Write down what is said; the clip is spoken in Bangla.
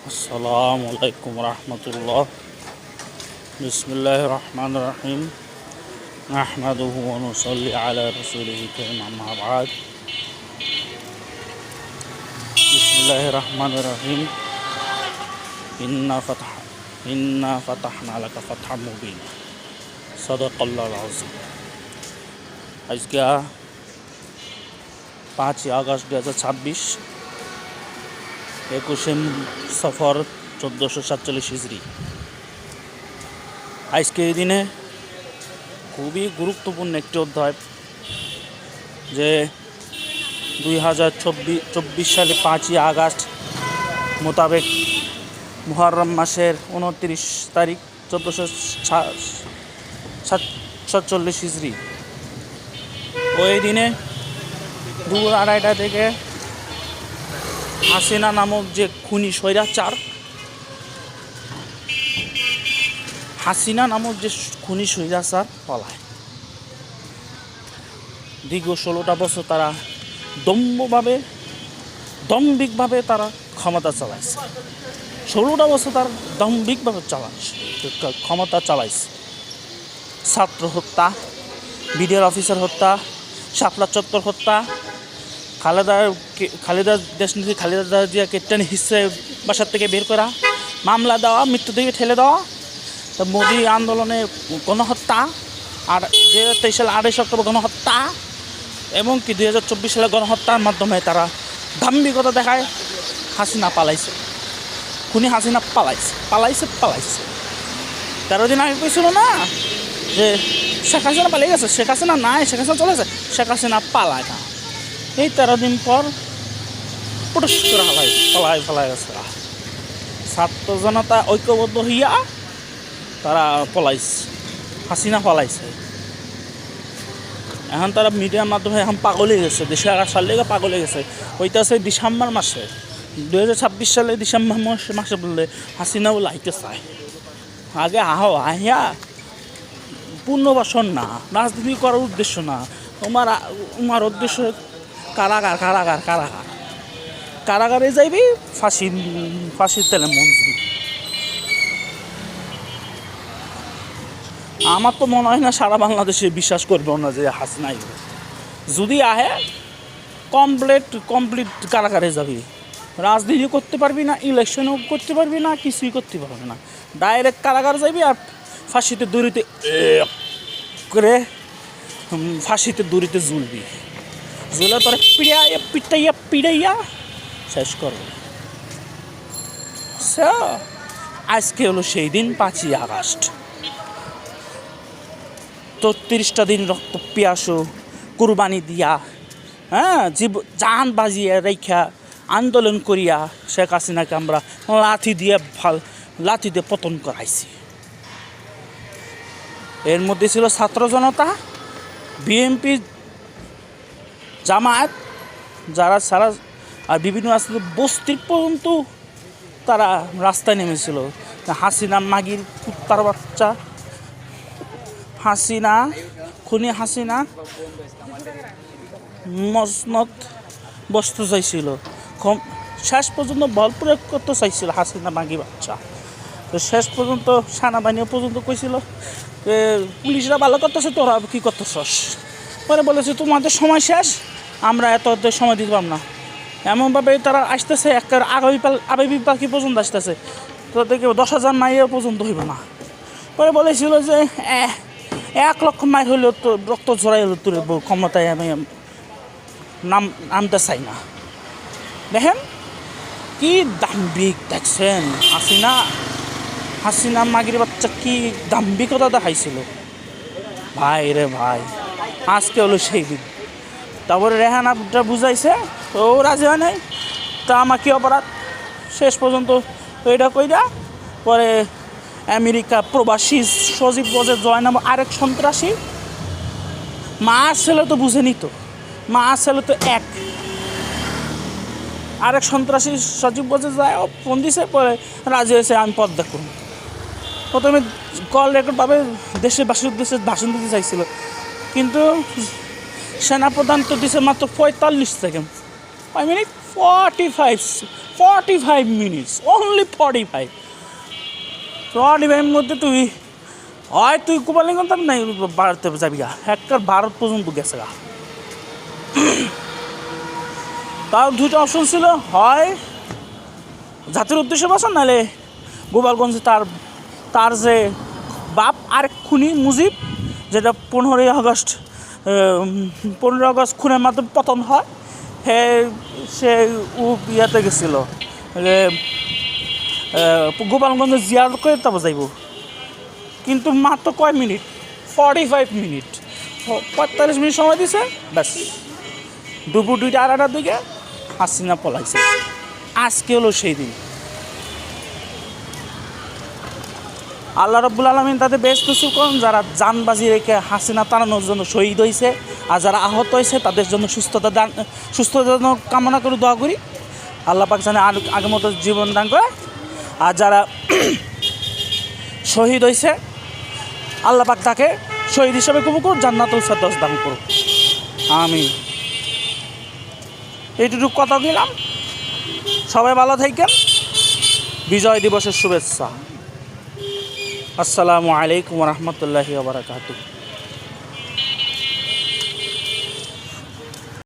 আসসালামু আলাইকুম রহমতুল্লাহ। বিসমিল্লাহির রহমানির রহিম। নাহমাদুহু ওয়া নুসাল্লি আলা রাসূলিল কারীম, আম্মা বা'দ। বিসমিল্লাহির রহমানির রহিম। ইন্না ফাতাহনা লাকা ফাতহাম মুবিনা। সাদাকাল্লাহুল আযীম। আজকে 5 আগস্ট 2026, 21শে সফর 1447 হিজরি। আজকে এই দিনে খুবই গুরুত্বপূর্ণ একটি অধ্যায়, যে 2024 সালে 5 আগস্ট মোতাবেক মুহররম মাসের 29 তারিখ 1447 হিজরি। ওই দিনে দুপুর 2:30 থেকে হাসিনা নামক যে খুনি স্বৈরাচার, পলায়। দীর্ঘ 16টা বছর তারা দম্ভিকভাবে তারা ক্ষমতা চালাইছে। 16টা বছর তারা দম্ভিকভাবে ক্ষমতা চালাইছে। ছাত্র হত্যা, বিডিআর অফিসার হত্যা, শাপলা চত্বর হত্যা, দেশনীতি খালেদা জিয়াকে টেনে হিসেবে বাসার থেকে বের করা, মামলা দেওয়া, মৃত্যু থেকে ঠেলে দেওয়া, মোদি আন্দোলনে গণহত্যা, আর 2023 সালে 28 অক্টোবর গণহত্যা, এবং কি 2024 সালে গণহত্যার মাধ্যমে তারা দাম্ভিকতা দেখায়। হাসিনা পালাইছে, খুনি হাসিনা পালাইছে। 13 দিন আগে কইছিল না যে শেখ হাসিনা পালিয়ে গেছে, শেখ হাসিনা নাই, শেখ হাসিনা চলেছে, শেখ হাসিনা পালায় না। এই 13 দিন পর প্রোটেস্ট করা পালায় গেছে। ছাত্র জনতা ঐক্যবদ্ধ হইয়া তারা পলাইছে, হাসিনা পলাইছে। এখন তারা মিডিয়ার মাধ্যমে এখন পাগল হয়ে গেছে, দেশে আসার লেগে পাগল হয়ে গেছে। ওইটা ডিসেম্বর মাসে, 2026 সালে ডিসেম্বর মাসে বললে হাসিনা বলে আইতে চায়। আগে আহিয়া পুনর্বাসন না, রাজনীতি করার উদ্দেশ্য না, তোমার উদ্দেশ্য কারাগারে যাইবি, ফাঁসির তেলে মঞ্জবি। আমার তো মনে হয় না সারা বাংলাদেশে বিশ্বাস করবে না যে হাসিনা যদি আহে কমপ্লিট কারাগারে যাবি। রাজনীতি করতে পারবি না, ইলেকশনও করতে পারবি না, কিছুই করতে পারবি না। ডাইরেক্ট কারাগার যাবি আর ফাঁসিতে দড়িতে ঝুলবি। ঝুলে তোরা পিটাইয়া শেষ করবে। আজকে হলো সেই দিন, 5 আগস্ট। 33টা দিন রক্ত পিয়াসো কুরবানি দিয়া, জান বাজিয়া রেখা আন্দোলন করিয়া শেখ হাসিনাকে আমরা লাথি দিয়ে পতন করাইছি। এর মধ্যে ছিল ছাত্র জনতা, বিএনপি, জামায়াত, যারা সারা আর বিভিন্ন বস্তির পর্যন্ত তারা রাস্তায় নেমেছিল। হাসিনা মাগির কুত্তার বাচ্চা, খুনি হাসিনা মসনদ বসতে চাইছিল, শেষ পর্যন্ত বল প্রয়োগ করতে চাইছিল হাসিনা মাগি বাচ্চা। তো শেষ পর্যন্ত সেনাবাহিনী পর্যন্ত কইছিল পুলিশরা ভালো করতেছে, তোরা কী করতেছস। পরে বলেছে তোমাদের সময় শেষ, আমরা এত সময় দিতে পারব না। এমনভাবে তারা আসতেছে, একটা আগামী পাখি পর্যন্ত আসতেছে, তাদেরকে 10,000 মাইল পর্যন্ত হইব না। পরে বলেছিল যে 1 লক্ষ মাইল হইলেও তো রক্ত ঝরাই হলো তোর ক্ষমতায় আমি নামতে চাই না। দেখেন কি দাম্ভিক, দেখছেন হাসিনা মাগির বাচ্চা কি দাম্ভিকতা দেখাইছিল। ভাই রে ভাই, আজকে হলো সেই দিন। তারপরে রেহানাটা বুঝাইছে, ও রাজি হয় নাই, তা আমার কি অপরাধ। শেষ পর্যন্ত ওইটা কইরা পরে আমেরিকা প্রবাসী সজীব বজে জয় নাম আরেক সন্ত্রাসী, মা ছেলে তো বুঝে নিত, মা ছেলে তো আরেক সন্ত্রাসী সজীব বজে যায় ফোন দিছে, পরে রাজি হয়েছে আমি পদ দেখুন। প্রথমে কল রেকর্ড পাবে দেশবাসীর উদ্দেশ্যে ভাষণ দিতে চাইছিল, কিন্তু সেনাপ্রধান তো দিছে মাত্র 45 সেকেন্ড, 5 মিনিট। 45 মিনিটস, অনলি 45 মধ্যে তুই গোপালগঞ্জ নাই ভারতে যাবি গা, একটা ভারত পর্যন্ত গেছে গা। তার দুইটা অপশন ছিল, হয় জাতির উদ্দেশ্যে বাঁচা, নাহলে গোপালগঞ্জে তার যে বাপ আরেক খুনি মুজিব, যেটা 15 আগস্ট খুনের মাধ্যমে পতন হয়, সে ইয়াতে গেছিল গোপালগঞ্জে জিয়ার করে তারপর যাইব। কিন্তু মাত্র কয় মিনিট, 45 মিনিট, 45 মিনিট সময় দিছে, ব্যাস দুপুর 2টা-2:30টার দিকে হাসিনা পলাইছে। আজকে হলো সেই দিন। আল্লাহ রাব্বুল আলামিন তাদের বেশ নসিব করুন, যারা জানবাজি রেখে হাসিনা তাড়ানোর জন্য শহীদ হয়েছে, আর যারা আহত হয়েছে তাদের জন্য সুস্থতা কামনা করে দোয়া করি। আল্লাহ পাক যেন আগের মতো জীবন দান করে। আর যারা শহীদ হয়েছে, আল্লাহ পাক তাকে শহীদ হিসেবে কবুল করুন, জান্নাতুল ফেরদৌস দান করুন, আমিন। এইটুকু কথা দিলাম। সবাই ভালো থাকেন। বিজয় দিবসের শুভেচ্ছা। আসসালামু আলাইকুম ওয়া রাহমাতুল্লাহি ওয়া বারাকাতুহু।